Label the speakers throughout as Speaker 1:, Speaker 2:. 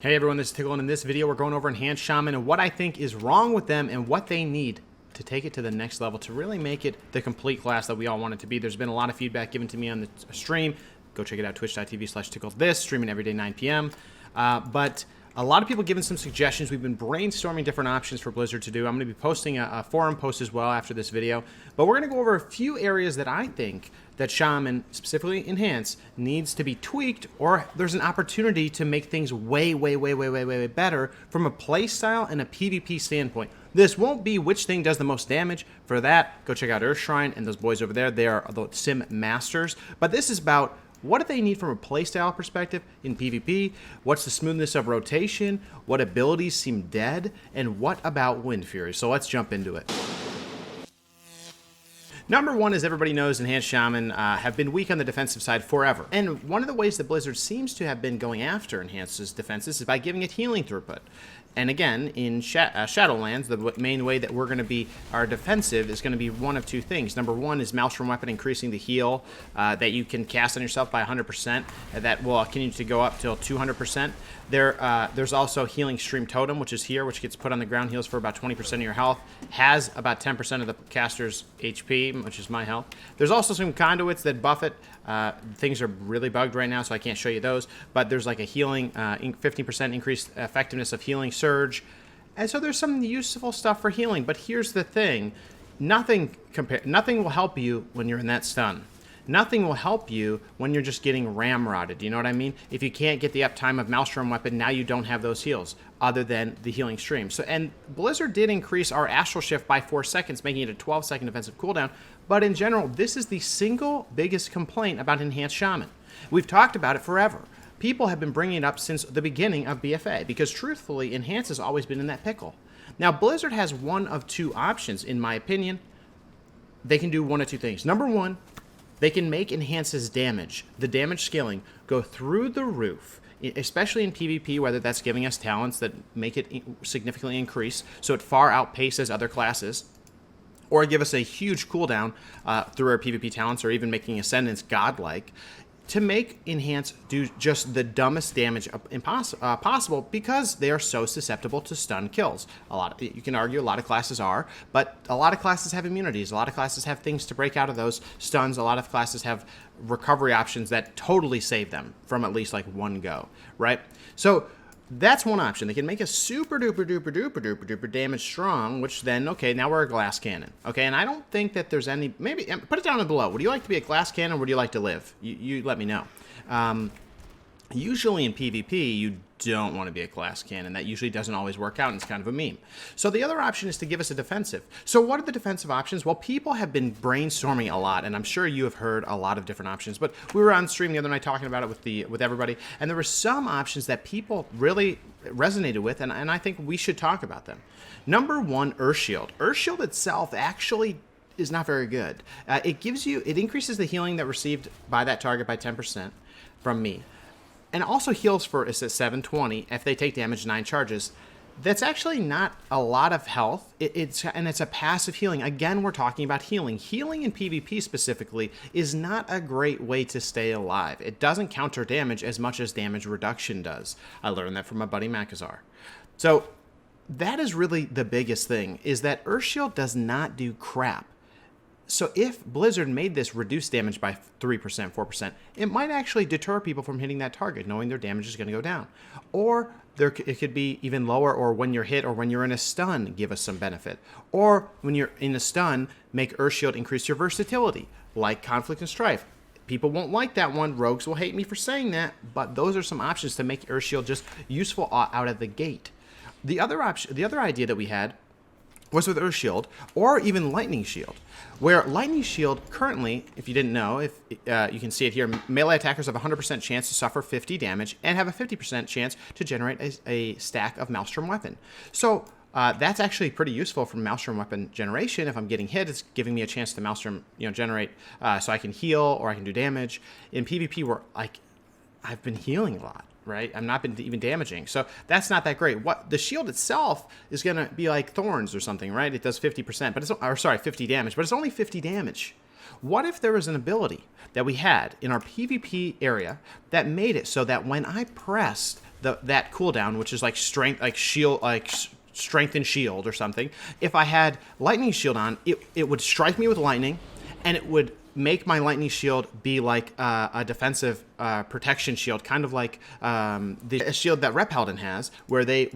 Speaker 1: Hey everyone, this is Tiqqle, and in this video we're going over Enhanced Shaman and what I think is wrong with them and what they need to take it to the next level to really make it the complete class that we all want it to be. There's been a lot of feedback given to me on the stream. Go check it out, twitch.tv/TiqqleThis, streaming every day 9 p.m. But a lot of people giving some suggestions. We've been brainstorming different options for Blizzard to do. I'm going to be posting a forum post as well after this video. But we're going to go over a few areas that I think that Shaman, specifically Enhanced, needs to be tweaked, or there's an opportunity to make things way better from a playstyle and a PvP standpoint. This won't be which thing does the most damage. For that, go check out Earthshrine and those boys over there. They are the sim masters. But this is about what do they need from a playstyle perspective in PvP? What's the smoothness of rotation? What abilities seem dead? And what about Wind Fury? So let's jump into it. Number one, as everybody knows, Enhanced Shaman have been weak on the defensive side forever. And one of the ways that Blizzard seems to have been going after Enhanced's defenses is by giving it healing throughput. And again, in Shadowlands, the main way that we're going to be our defensive is going to be one of two things. Number one is Maelstrom Weapon increasing the heal that you can cast on yourself by 100%. That will continue to go up till 200%. There's also Healing Stream Totem, which is here, which gets put on the ground, heals for about 20% of your health, has about 10% of the caster's HP, which is my health. There's also some conduits that buff it. Things are really bugged right now, so I can't show you those. But there's like a healing, 15% increased effectiveness of healing surge. And so there's some useful stuff for healing. But here's the thing. Nothing will help you when you're in that stun. Nothing will help you when you're just getting ramrodded. You know what I mean? If you can't get the uptime of Maelstrom Weapon, now you don't have those heals other than the healing stream. So, and Blizzard did increase our Astral Shift by 4 seconds, making it a 12-second defensive cooldown. But in general, this is the single biggest complaint about Enhanced Shaman. We've talked about it forever. People have been bringing it up since the beginning of BFA because, truthfully, Enhanced has always been in that pickle. Now, Blizzard has one of two options, in my opinion. They can do one of two things. Number one, they can make Enhance's damage, the damage scaling, go through the roof, especially in PvP, whether that's giving us talents that make it significantly increase, so it far outpaces other classes, or give us a huge cooldown through our PvP talents, or even making Ascendance godlike, to make Enhance do just the dumbest damage possible because they are so susceptible to stun kills. You can argue a lot of classes are, but a lot of classes have immunities. A lot of classes have things to break out of those stuns. A lot of classes have recovery options that totally save them from at least like one go, right? So that's one option. They can make a super duper damage strong, which then, okay, now we're a glass cannon. Okay, and I don't think that there's any, maybe, put it down below. Would you like to be a glass cannon or would you like to live? You let me know. Usually in PvP, you don't want to be a glass cannon. That usually doesn't always work out, and it's kind of a meme. So the other option is to give us a defensive. So what are the defensive options? Well, people have been brainstorming a lot, and I'm sure you have heard a lot of different options, but we were on stream the other night talking about it with everybody, and there were some options that people really resonated with, and I think we should talk about them. Number one, Earthshield. Earthshield itself actually is not very good. It increases the healing that received by that target by 10% from me. And also heals for, it's at 720 if they take damage 9 charges. That's actually not a lot of health. It's a passive healing. Again, we're talking about healing. Healing in PvP specifically is not a great way to stay alive. It doesn't counter damage as much as damage reduction does. I learned that from my buddy Makazar. So that is really the biggest thing, is that Earthshield does not do crap. So if Blizzard made this reduce damage by 3%, 4%, it might actually deter people from hitting that target, knowing their damage is going to go down. Or it could be even lower, or when you're hit or when you're in a stun, give us some benefit. Or when you're in a stun, make Earthshield increase your versatility, like Conflict and Strife. People won't like that one. Rogues will hate me for saying that, but those are some options to make Earthshield just useful out of the gate. The other idea that we had was with Earthshield, or even Lightning Shield, where Lightning Shield currently, if you didn't know, if you can see it here, melee attackers have a 100% chance to suffer 50 damage and have a 50% chance to generate a stack of Maelstrom Weapon. So that's actually pretty useful for Maelstrom Weapon generation. If I'm getting hit, it's giving me a chance to Maelstrom, generate, so I can heal or I can do damage. In PvP, where I've been healing a lot, right? I've not been even damaging. So that's not that great. What the shield itself is going to be like Thorns or something, right? It does 50%, but 50 damage, but it's only 50 damage. What if there was an ability that we had in our PvP area that made it so that when I pressed that cooldown, which is like strength, like shield, like strength and shield or something. If I had lightning shield on, it would strike me with lightning, and it would make my lightning shield be like a defensive protection shield, kind of like the shield that Ret Paladin has, where they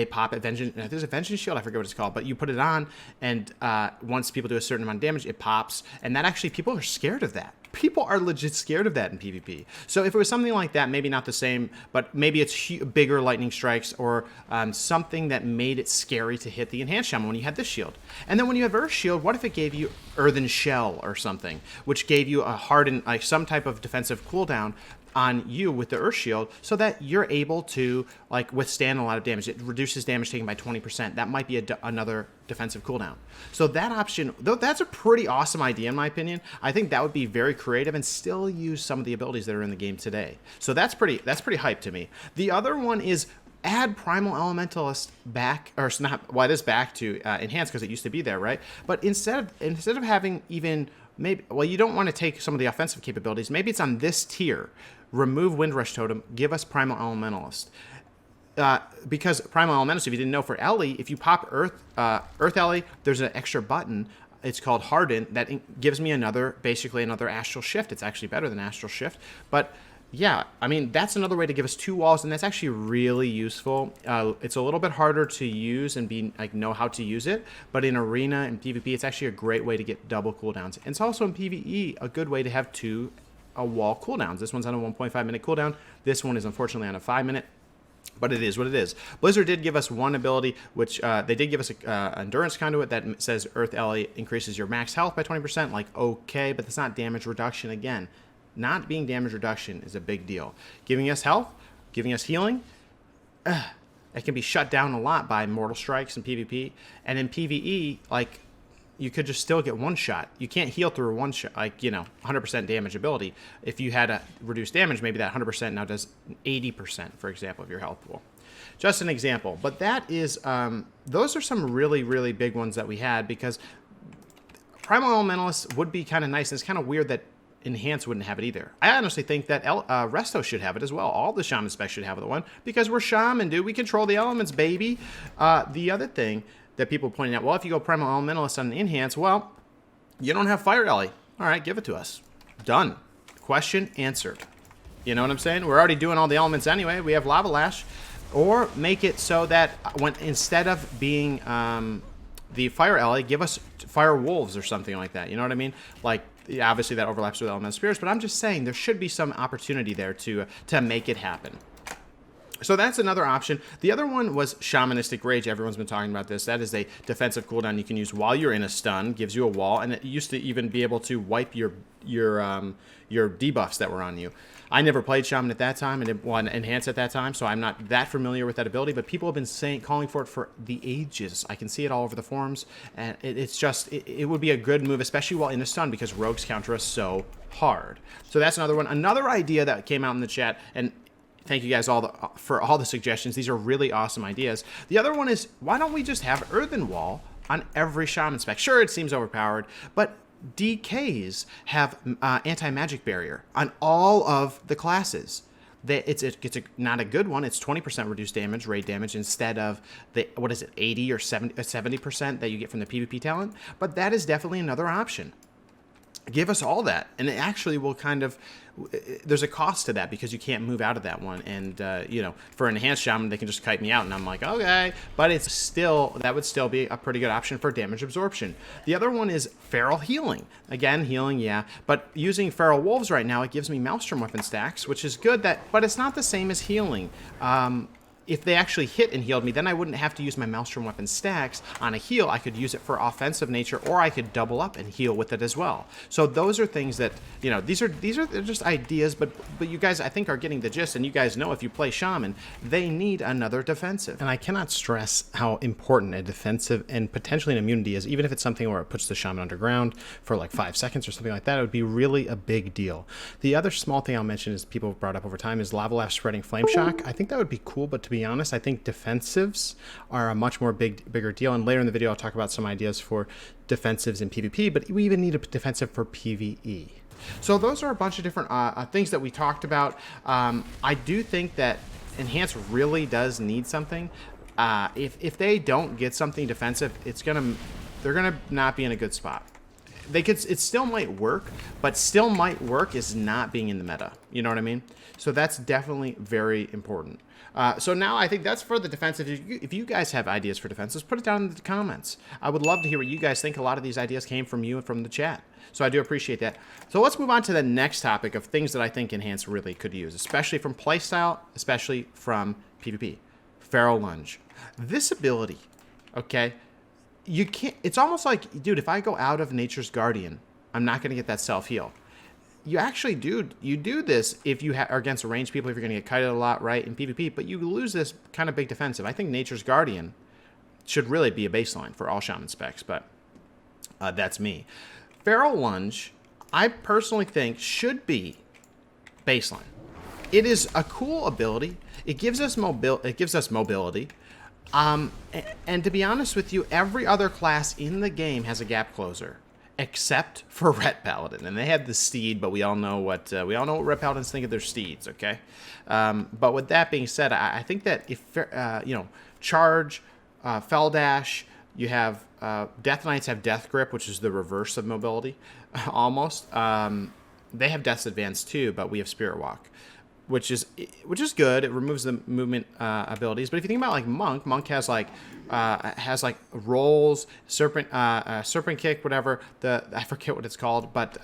Speaker 1: pop a vengeance. There's a vengeance shield, I forget what it's called, but you put it on, and once people do a certain amount of damage, it pops, and that actually, people are scared of that. People are legit scared of that in PvP. So if it was something like that, maybe not the same, but maybe it's bigger lightning strikes, or something that made it scary to hit the Enhanced Shaman when you had this shield. And then when you have Earth Shield, what if it gave you Earthen Shell or something, which gave you a hardened, like some type of defensive cooldown on you with the Earth Shield, so that you're able to like withstand a lot of damage. It reduces damage taken by 20%. That might be another defensive cooldown. So that option, though, that's a pretty awesome idea in my opinion. I think that would be very creative and still use some of the abilities that are in the game today. So that's pretty hype to me. The other one is add Primal Elementalist back, or not, well, it is back to Enhance, because it used to be there, right? But instead of having even maybe, well, you don't want to take some of the offensive capabilities. Maybe it's on this tier. Remove Windrush Totem, give us Primal Elementalist. Because Primal Elementalist, if you didn't know, for Ellie, if you pop Earth Ellie, there's an extra button. It's called Harden, that gives me basically another Astral Shift. It's actually better than Astral Shift. But yeah, I mean, that's another way to give us 2 walls, and that's actually really useful. It's a little bit harder to use and know how to use it, but in Arena and PvP, it's actually a great way to get double cooldowns. And it's also in PvE a good way to have 2 wall cooldowns. This one's on a 1.5 minute cooldown. This one is unfortunately on a 5 minute. But it is what it is. Blizzard did give us one ability, which they did give us an Endurance Conduit that says Earth Ellie increases your max health by 20%. Like, okay, but that's not damage reduction. Again, not being damage reduction is a big deal. Giving us health, giving us healing, it can be shut down a lot by Mortal Strikes in PvP. And in PvE, like, you could just still get one shot. You can't heal through one shot, 100% damage ability. If you had a reduced damage, maybe that 100% now does 80%, for example, of your health pool. Just an example. But that is, those are some really, really big ones that we had, because Primal Elementalist would be kind of nice. And it's kind of weird that Enhance wouldn't have it either. I honestly think that Resto should have it as well. All the Shaman specs should have the one, because we're Shaman, dude. We control the elements, baby. The other thing that people pointing out, well, if you go Primal Elementalist on Enhance, well, you don't have Fire Ellie. All right, give it to us. Done. Question answered. You know what I'm saying? We're already doing all the elements anyway. We have Lava Lash. Or make it so that instead of being the Fire Ellie, give us Fire Wolves or something like that. You know what I mean? Like, yeah, obviously that overlaps with Elemental Spirits, but I'm just saying there should be some opportunity there to make it happen. So that's another option. The other one was Shamanistic Rage. Everyone's been talking about this. That is a defensive cooldown you can use while you're in a stun. Gives you a wall, and it used to even be able to wipe your debuffs that were on you. I never played Shaman at that time, and it won Enhance at that time, so I'm not that familiar with that ability. But people have been calling for it for the ages. I can see it all over the forums, and it would be a good move, especially while in a stun, because rogues counter us so hard. So that's another one. Another idea that came out in the chat, and thank you guys for all the suggestions. These are really awesome ideas. The other one is, why don't we just have Earthen Wall on every Shaman spec? Sure, it seems overpowered, but DKs have anti-magic barrier on all of the classes. It's not a good one. It's 20% reduced damage, raid damage, instead of the, 80 or 70% that you get from the PvP talent. But that is definitely another option. Give us all that, and it actually will kind of, there's a cost to that, because you can't move out of that one, and for Enhanced Shaman, they can just kite me out, and I'm like, okay, but that would still be a pretty good option for damage absorption. The other one is Feral Healing. Again, healing, yeah, but using Feral Wolves right now, it gives me Maelstrom weapon stacks, which is good, but it's not the same as healing. If they actually hit and healed me, then I wouldn't have to use my Maelstrom weapon stacks on a heal. I could use it for offensive nature, or I could double up and heal with it as well. So those are things that, these are just ideas, but you guys, I think, are getting the gist, and you guys know if you play Shaman, they need another defensive. And I cannot stress how important a defensive and potentially an immunity is, even if it's something where it puts the Shaman underground for like 5 seconds or something like that. It would be really a big deal. The other small thing I'll mention is people have brought up over time is Lava Lash spreading Flame Shock. I think that would be cool, but to be honest, I think defensives are a much more bigger deal, and later in the video I'll talk about some ideas for defensives in PvP, but we even need a defensive for PvE. So those are a bunch of different things that we talked about. I do think that Enhance really does need something, if they don't get something defensive, they're gonna not be in a good spot. It still might work, but still might work is not being in the meta. You know what I mean? So that's definitely very important. So now I think that's for the defensive. If you guys have ideas for defenses, put it down in the comments. I would love to hear what you guys think. A lot of these ideas came from you and from the chat. So I do appreciate that. So let's move on to the next topic of things that I think Enhance really could use, especially from playstyle, especially from PvP. Feral Lunge. This ability, okay? You can't, it's almost like, dude, if I go out of Nature's Guardian, I'm not going to get that self-heal. You actually do this if you are against ranged people, if you're going to get kited a lot, right, in PvP, but you lose this kind of big defensive. I think Nature's Guardian should really be a baseline for all Shaman specs, but that's me. Feral Lunge, I personally think, should be baseline. It is a cool ability. It gives us mobility. And to be honest with you, every other class in the game has a gap closer, except for Ret Paladin, and they have the steed. But we all know what Ret Paladins think of their steeds. Okay, but with that being said, I think that if charge, fell dash, you have Death Knights have Death Grip, which is the reverse of mobility, almost. They have Death's Advance too, but we have Spirit Walk, which is good. It removes the movement abilities. But if you think about like Monk has like rolls, serpent kick, whatever. I forget what it's called, but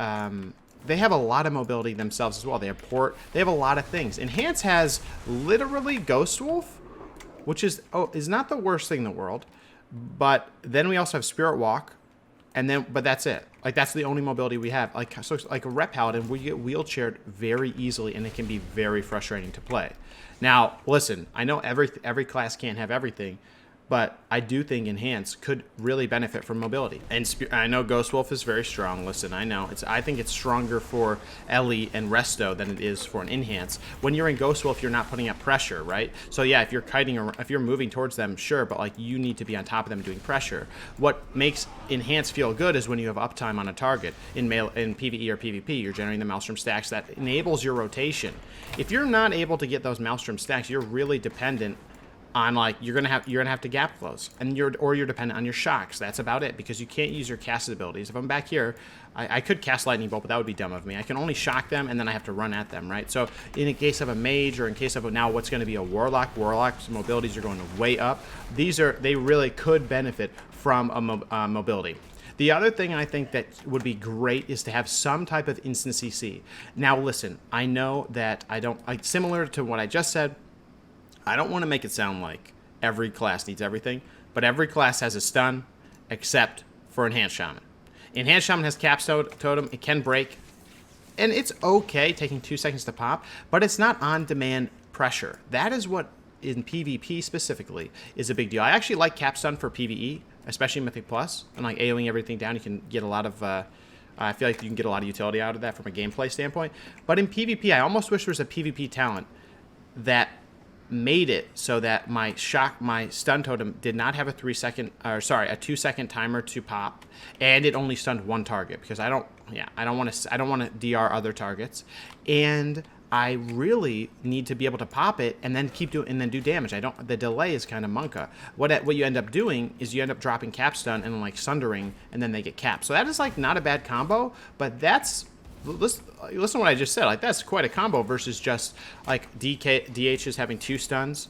Speaker 1: they have a lot of mobility themselves as well. They have port. They have a lot of things. Enhance has literally Ghost Wolf, which is not the worst thing in the world. But then we also have Spirit Walk, but that's it. Like, that's the only mobility we have. Like a Ret Paladin, we get wheelchaired very easily, and it can be very frustrating to play. Now, listen, I know every class can't have everything, but I do think Enhance could really benefit from mobility. And I know Ghost Wolf is very strong. Listen, I know. I think it's stronger for Ellie and Resto than it is for an Enhance. When you're in Ghost Wolf, you're not putting up pressure, right? So yeah, if you're kiting or if you're moving towards them, sure, but like you need to be on top of them doing pressure. What makes Enhance feel good is when you have uptime on a target. In PvE or PvP, you're generating the Maelstrom stacks that enables your rotation. If you're not able to get those Maelstrom stacks, you're really dependent on, like, you're gonna have to gap close, and you're dependent on your shocks. That's about it, because you can't use your cast abilities. If I'm back here, I could cast Lightning Bolt, but that would be dumb of me. I can only shock them, and then I have to run at them, right? So in a case of a mage, or in case of now what's going to be a warlock's mobilities are going way up. They really could benefit from a mobility. The other thing I think that would be great is to have some type of instant CC. Now listen, I know that similar to what I just said, I don't want to make it sound like every class needs everything, but every class has a stun, except for Enhanced Shaman. Enhanced Shaman has Caps Totem, it can break, and it's okay taking 2 seconds to pop, but it's not on-demand pressure. That is what, in PvP specifically, is a big deal. I actually like Cap Stun for PvE, especially Mythic Plus, and like AoEing everything down, you can get a lot of... I feel like you can get a lot of utility out of that from a gameplay standpoint. But in PvP, I almost wish there was a PvP talent that made it so that my stun totem did not have a 2-second timer to pop, and it only stunned one target, because I don't want to DR other targets, and I really need to be able to pop it and then do damage. The delay is kind of monka. What you end up doing is you end up dropping cap stun and like sundering, and then they get capped. So that is like not a bad combo, but listen to what I just said. Like, that's quite a combo versus just like DH is having 2 stuns,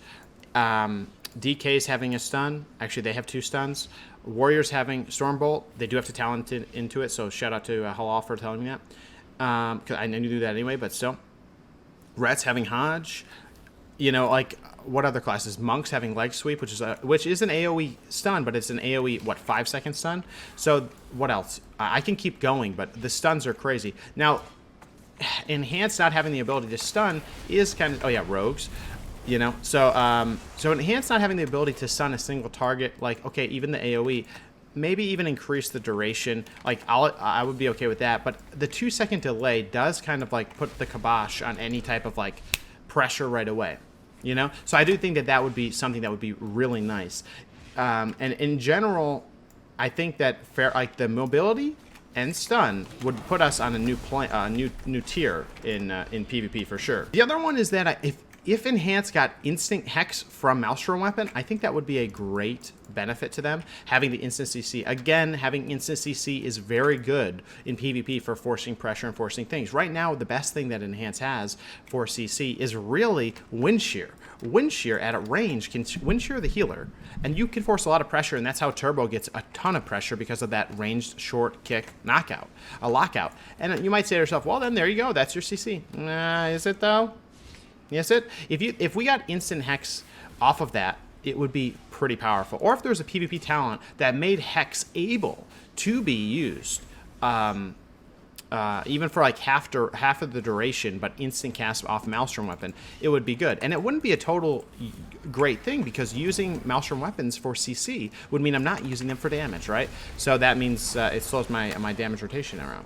Speaker 1: DK is having a stun. Actually, they have 2 stuns. Warriors having Stormbolt. They do have to talent into it, so shout out to Halal for telling me that. Because I knew to do that anyway, but still. Rets having Hodge. You know, like, what other classes? Monks having Leg Sweep, which is an AoE stun, but it's an AoE, 5-second stun? So, what else? I can keep going, but the stuns are crazy. Now, Enhanced not having the ability to stun is kind of... Oh, yeah, Rogues. You know? So Enhanced not having the ability to stun a single target, like, okay, even the AoE, maybe even increase the duration. Like, I would be okay with that, but the 2-second delay does kind of, like, put the kibosh on any type of, like, pressure right away. You know? So I do think that would be something that would be really nice. And in general, I think that the mobility and stun would put us on a new tier in PvP for sure. The other one is that if Enhance got instant Hex from Maelstrom Weapon, I think that would be a great benefit to them. Having the instant CC. Again, having instant CC is very good in PvP for forcing pressure and forcing things. Right now, the best thing that Enhance has for CC is really Wind Shear. Wind Shear at a range can Wind Shear the healer, and you can force a lot of pressure, and that's how Turbo gets a ton of pressure because of that ranged short kick knockout, a lockout. And you might say to yourself, well, then there you go, that's your CC. Is it though? Yes, if we got instant Hex off of that, it would be pretty powerful. Or if there's a PvP talent that made Hex able to be used, even for like half of the duration, but instant cast off Maelstrom Weapon, it would be good. And it wouldn't be a total great thing because using Maelstrom Weapons for CC would mean I'm not using them for damage, right? So that means it slows my damage rotation around.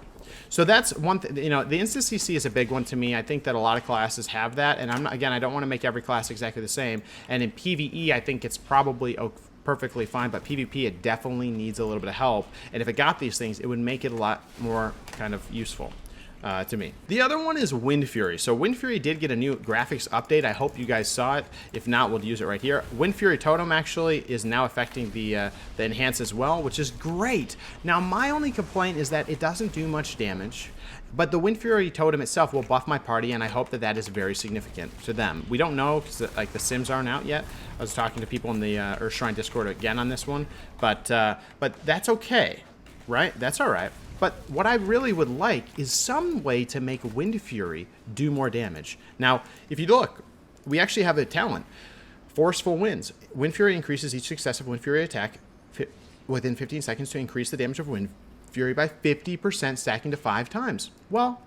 Speaker 1: So that's one thing, you know, the instant CC is a big one to me. I think that a lot of classes have that, and again, I don't want to make every class exactly the same. And in PvE, I think it's probably perfectly fine, but PvP, it definitely needs a little bit of help. And if it got these things, it would make it a lot more kind of useful. To me. The other one is Wind Fury. So Wind Fury did get a new graphics update. I hope you guys saw it. If not, we'll use it right here. Wind Fury Totem actually is now affecting the Enhance as well, which is great. Now, my only complaint is that it doesn't do much damage, but the Wind Fury Totem itself will buff my party, and I hope that that is very significant to them. We don't know because like the sims aren't out yet. I was talking to people in the Earth Shrine Discord again on this one, but that's okay, right? That's all right. But what I really would like is some way to make Wind Fury do more damage. Now, if you look, we actually have a talent. Forceful Winds. Wind Fury increases each successive Wind Fury attack within 15 seconds to increase the damage of Wind Fury by 50%, stacking to 5 times. Well,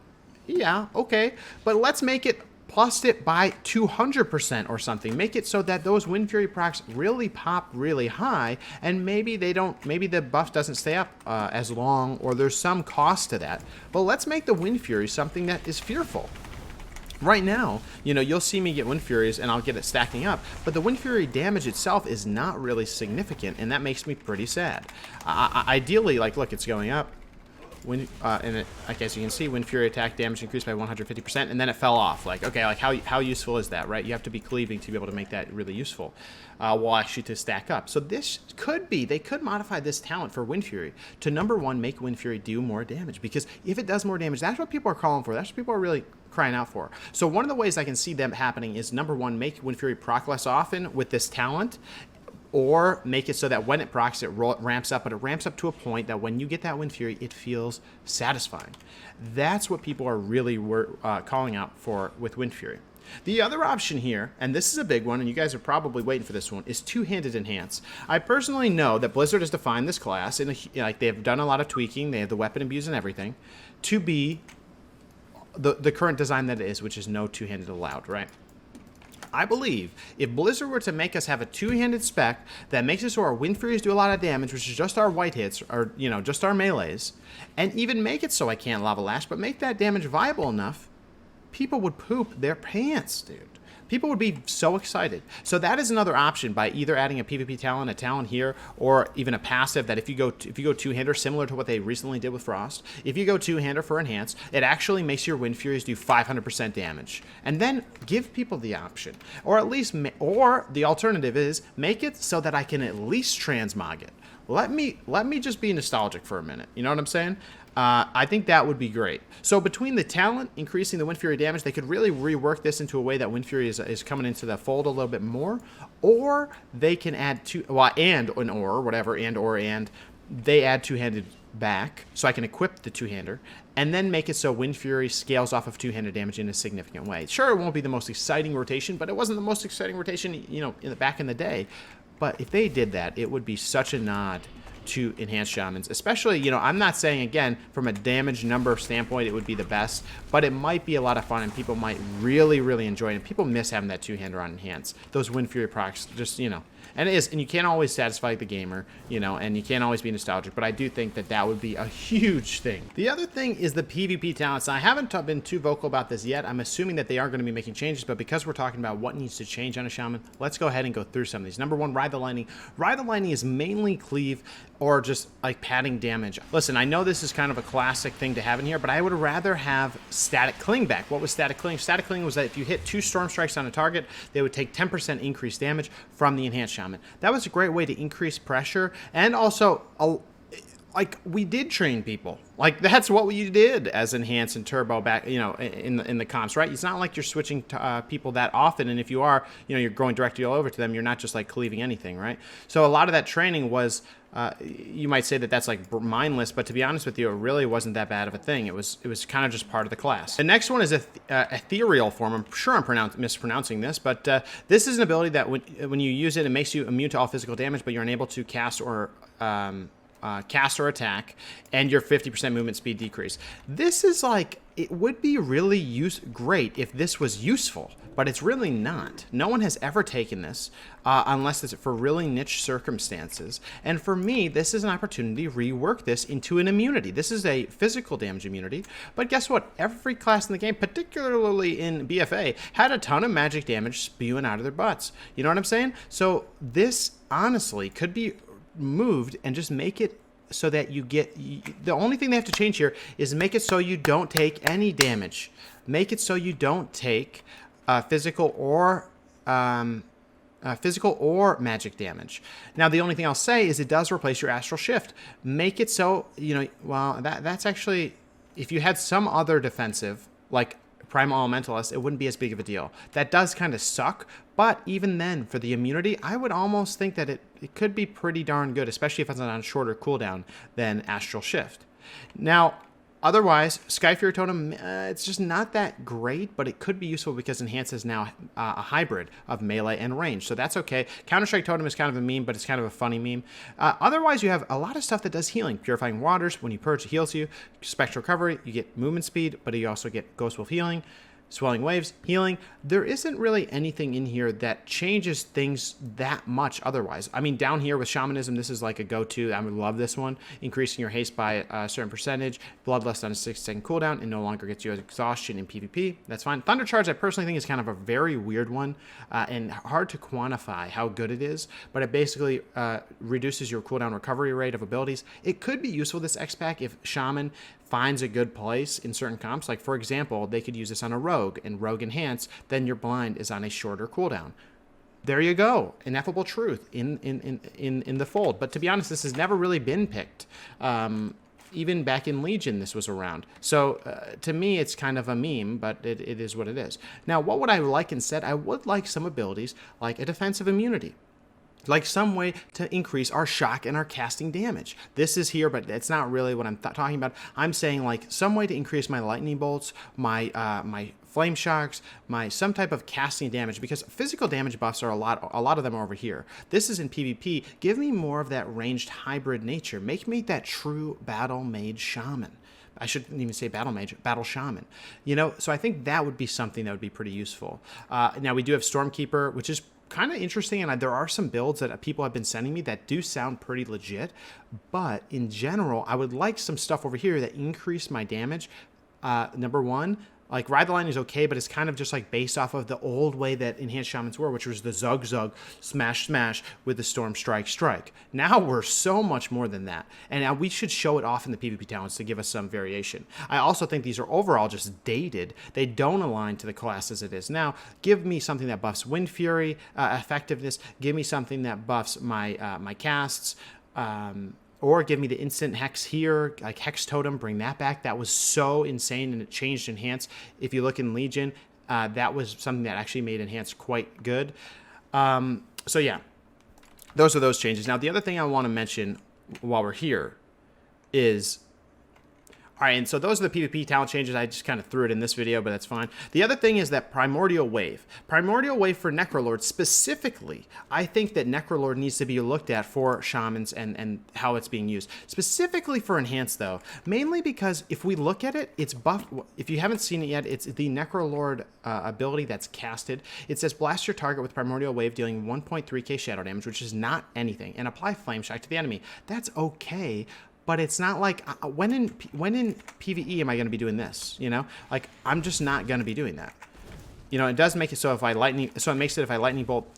Speaker 1: yeah, okay. But let's make it plus it by 200% or something. Make it so that those Wind Fury procs really pop really high, and maybe the buff doesn't stay up as long, or there's some cost to that. But let's make the Wind Fury something that is fearful. Right now, you know, you'll see me get Wind Furies and I'll get it stacking up, but the Wind Fury damage itself is not really significant, and that makes me pretty sad. Ideally, like, look, it's going up. Like as you can see, Wind Fury attack damage increased by 150%, and then it fell off. Like, okay, like how useful is that, right? You have to be cleaving to be able to make that really useful. Well, actually to stack up. So this could be, they could modify this talent for Wind Fury to, number one, make Wind Fury do more damage, because if it does more damage, that's what people are calling for. That's what people are really crying out for. So one of the ways I can see them happening is, number one, make Wind Fury proc less often with this talent, or make it so that when it procs, it ramps up, but it ramps up to a point that when you get that Wind Fury, it feels satisfying. That's what people are really calling out for with Wind Fury. The other option here, and this is a big one, and you guys are probably waiting for this one, is two-handed Enhance. I personally know that Blizzard has defined this class, and like they've done a lot of tweaking, they have the weapon abuse and everything, to be the current design that it is, which is no two-handed allowed, right? I believe if Blizzard were to make us have a two-handed spec that makes it so our Wind Furies do a lot of damage, which is just our white hits, or, you know, just our melees, and even make it so I can't Lava Lash, but make that damage viable enough, people would poop their pants, dude. People would be so excited. So that is another option, by either adding a PvP talent, a talent here, or even a passive that if you go two-hander, similar to what they recently did with Frost, if you go two-hander for Enhance, it actually makes your Wind Furies do 500% damage. And then give people the option. Or at least, or the alternative is, make it so that I can at least transmog it. Let me just be nostalgic for a minute. You know what I'm saying? I think that would be great. So between the talent increasing the Wind Fury damage, they could really rework this into a way that Wind Fury is coming into the fold a little bit more, or they can add and they add two-handed back, so I can equip the two-hander, and then make it so Wind Fury scales off of two-handed damage in a significant way. Sure, it won't be the most exciting rotation, but it wasn't the most exciting rotation, you know, back in the day. But if they did that, it would be such a nod to Enhanced Shamans. Especially, you know, I'm not saying, again, from a damage number standpoint, it would be the best, but it might be a lot of fun, and people might really, really enjoy it. And people miss having that two-hander on Enhance. Those Wind Fury procs, just, you know. And it is, and you can't always satisfy the gamer, you know, and you can't always be nostalgic, but I do think that that would be a huge thing. The other thing is the PvP talents. Now, I haven't been too vocal about this yet. I'm assuming that they are going to be making changes, but because we're talking about what needs to change on a Shaman, let's go ahead and go through some of these. Number one, Ride the Lightning. Ride the Lightning is mainly cleave or just like padding damage. Listen, I know this is kind of a classic thing to have in here, but I would rather have static cling back. What was static cling? Static cling was that if you hit 2 storm strikes on a target, they would take 10% increased damage from the enhanced shaman. That was a great way to increase pressure, and also like we did train people. Like that's what we did as Enhance and Turbo back, you know, in the comps, right? It's not like you're switching to, people that often, and if you are, you know, you're going directly all over to them. You're not just like cleaving anything, right? So a lot of that training was, you might say that that's like mindless, but to be honest with you, it really wasn't that bad of a thing. It was kind of just part of the class. The next one is ethereal form. I'm sure I'm mispronouncing this, but this is an ability that when you use it, it makes you immune to all physical damage, but you're unable to cast or attack, and your 50% movement speed decrease. This is like, it would be really great if this was useful, but it's really not. No one has ever taken this unless it's for really niche circumstances. And for me, this is an opportunity to rework this into an immunity. This is a physical damage immunity, but guess what? Every class in the game, particularly in BFA, had a ton of magic damage spewing out of their butts. You know what I'm saying? So this honestly could be moved and just make it so that you get, the only thing they have to change here is make it so you don't take any damage. Make it so you don't take physical or magic damage. Now the only thing I'll say is it does replace your astral shift. Make it so, you know, well, that's actually, if you had some other defensive like Primal Elementalist, it wouldn't be as big of a deal. That does kind of suck, but even then, for the immunity, I would almost think that it could be pretty darn good, especially if it's on a shorter cooldown than Astral Shift. Now, otherwise, Sky Fury Totem, it's just not that great, but it could be useful because Enhance is now a hybrid of melee and range, so that's okay. Counter-Strike Totem is kind of a meme, but it's kind of a funny meme. Otherwise, you have a lot of stuff that does healing. Purifying Waters, when you purge, it heals you. Spectral Recovery, you get movement speed, but you also get Ghost Wolf healing. Swelling Waves, healing. There isn't really anything in here that changes things that much otherwise. I mean, down here with Shamanism, this is like a go-to. I would love this one. Increasing your haste by a certain percentage, bloodlust on a 6-second cooldown, and no longer gets you exhaustion in PvP. That's fine. Thunder Charge, I personally think is kind of a very weird one and hard to quantify how good it is, but it basically reduces your cooldown recovery rate of abilities. It could be useful, this X-Pack, if Shaman finds a good place in certain comps. Like, for example, they could use this on a Rogue, and Rogue Enhance, then your blind is on a shorter cooldown. There you go. Ineffable truth in the fold. But to be honest, this has never really been picked. Even back in Legion, this was around. So to me, it's kind of a meme, but it is what it is. Now, what would I like instead? I would like some abilities like a defensive immunity. Like some way to increase our shock and our casting damage. This is here, but it's not really what I'm talking about. I'm saying like some way to increase my lightning bolts, my flame shocks, some type of casting damage, because physical damage buffs are a lot of them are over here. This is in PvP. Give me more of that ranged hybrid nature. Make me that true battle mage shaman. I shouldn't even say battle mage, battle shaman. You know, so I think that would be something that would be pretty useful. Now we do have Stormkeeper, which is kind of interesting, and there are some builds that people have been sending me that do sound pretty legit, but in general, I would like some stuff over here that increase my damage. Number one, like Ride the Line is okay, but it's kind of just like based off of the old way that Enhanced Shamans were, which was the Zug Zug, Smash Smash with the Storm Strike Strike. Now we're so much more than that, and now we should show it off in the PvP talents to give us some variation. I also think these are overall just dated. They don't align to the class as it is now. Give me something that buffs Wind Fury effectiveness. Give me something that buffs my my casts. Or give me the instant Hex here, like Hex Totem, bring that back. That was so insane, and it changed Enhance. If you look in Legion, that was something that actually made Enhance quite good. So yeah, those are those changes. Now, the other thing I want to mention while we're here is... All right, and so those are the PvP talent changes. I just kind of threw it in this video, but that's fine. The other thing is that Primordial Wave. Primordial Wave for Necrolord specifically, I think that Necrolord needs to be looked at for Shamans and how it's being used. Specifically for Enhance, though, mainly because if we look at it, it's buffed. If you haven't seen it yet, it's the Necrolord ability that's casted. It says blast your target with Primordial Wave, dealing 1.3k shadow damage, which is not anything, and apply Flame Shock to the enemy. That's okay. But it's not like, when in PvE am I going to be doing this, you know? Like, I'm just not going to be doing that. You know, it does make it so if I lightning bolt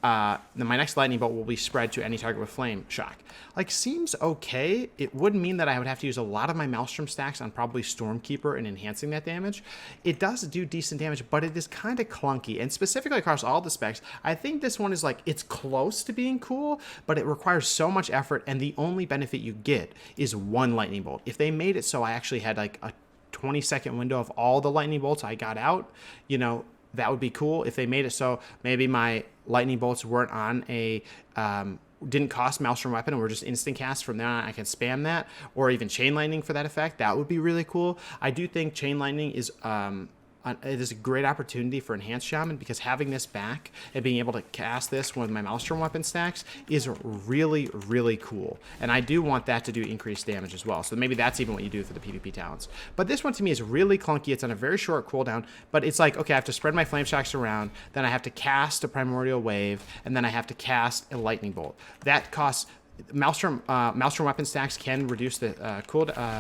Speaker 1: then my next lightning bolt will be spread to any target with flame shock. Like, seems okay. It would mean that I would have to use a lot of my Maelstrom stacks on probably Stormkeeper and enhancing that damage. It does do decent damage, but it is kind of clunky. And specifically across all the specs, I think this one is like, it's close to being cool, but it requires so much effort, and the only benefit you get is one lightning bolt. If they made it so I actually had like a 20-second window of all the lightning bolts I got out, you know, that would be cool. If they made it so maybe my lightning bolts weren't on a didn't cost Maelstrom weapon and were just instant cast from there on, I can spam that, or even chain lightning for that effect. That would be really cool. I do think chain lightning is it is a great opportunity for Enhanced Shaman, because having this back and being able to cast this with my Maelstrom weapon stacks is really, really cool. And I do want that to do increased damage as well. So maybe that's even what you do for the PvP talents. But this one to me is really clunky. It's on a very short cooldown, but it's like, okay, I have to spread my flame shocks around, then I have to cast a Primordial Wave, and then I have to cast a Lightning Bolt. That costs... Maelstrom weapon stacks can reduce the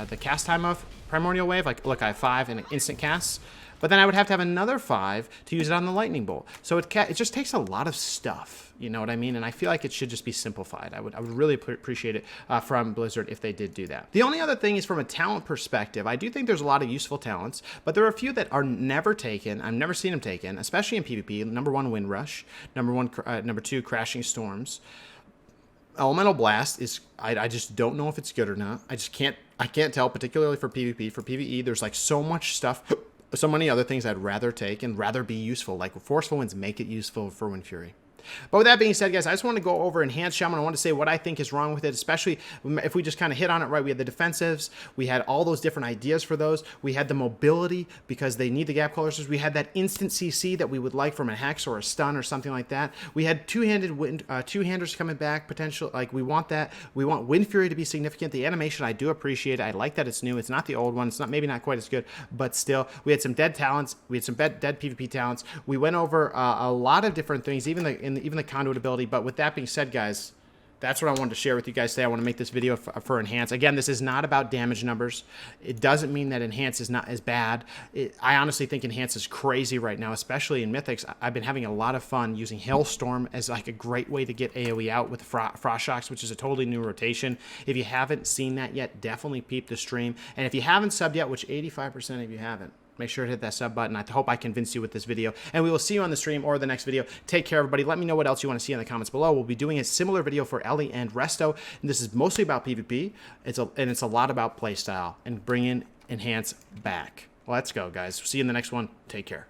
Speaker 1: the cast time of Primordial Wave. Like, look, I have 5 and instant casts. But then I would have to have another 5 to use it on the Lightning Bolt. So it just takes a lot of stuff, you know what I mean? And I feel like it should just be simplified. I would really appreciate it from Blizzard if they did do that. The only other thing is, from a talent perspective, I do think there's a lot of useful talents, but there are a few that are never taken. I've never seen them taken, especially in PvP. Number 1, Wind Rush. Number 2, Crashing Storms. Elemental Blast is, I just don't know if it's good or not. I can't tell, particularly for PvP. For PvE, there's like so much stuff, so many other things I'd rather take and rather be useful. Like Forceful Winds make it useful for Wind Fury. But with that being said, guys, I just want to go over Enhanced Shaman. I want to say what I think is wrong with it, especially if we just kind of hit on it right. We had the defensives. We had all those different ideas for those. We had the mobility, because they need the gap closers. We had that instant CC that we would like from a Hex or a Stun or something like that. We had two-handers coming back, potential. Like, we want that. We want Wind Fury to be significant. The animation, I do appreciate it. I like that it's new. It's not the old one. It's maybe not quite as good, but still. We had some dead talents. We had some dead PvP talents. We went over a lot of different things, even the conduit ability. But with that being said, guys, that's what I wanted to share with you guys today. I want to make this video for Enhance. Again, this is not about damage numbers. It doesn't mean that Enhance is not as bad. I honestly think Enhance is crazy right now, especially in Mythics. I've been having a lot of fun using Hailstorm as like a great way to get AoE out with Frost Shocks, which is a totally new rotation. If you haven't seen that yet, definitely peep the stream. And if you haven't subbed yet, which 85% of you haven't, make sure to hit that sub button. I hope I convinced you with this video. And we will see you on the stream or the next video. Take care, everybody. Let me know what else you want to see in the comments below. We'll be doing a similar video for Ellie and Resto. And this is mostly about PvP. It's a lot about playstyle and bringing Enhance back. Let's go, guys. See you in the next one. Take care.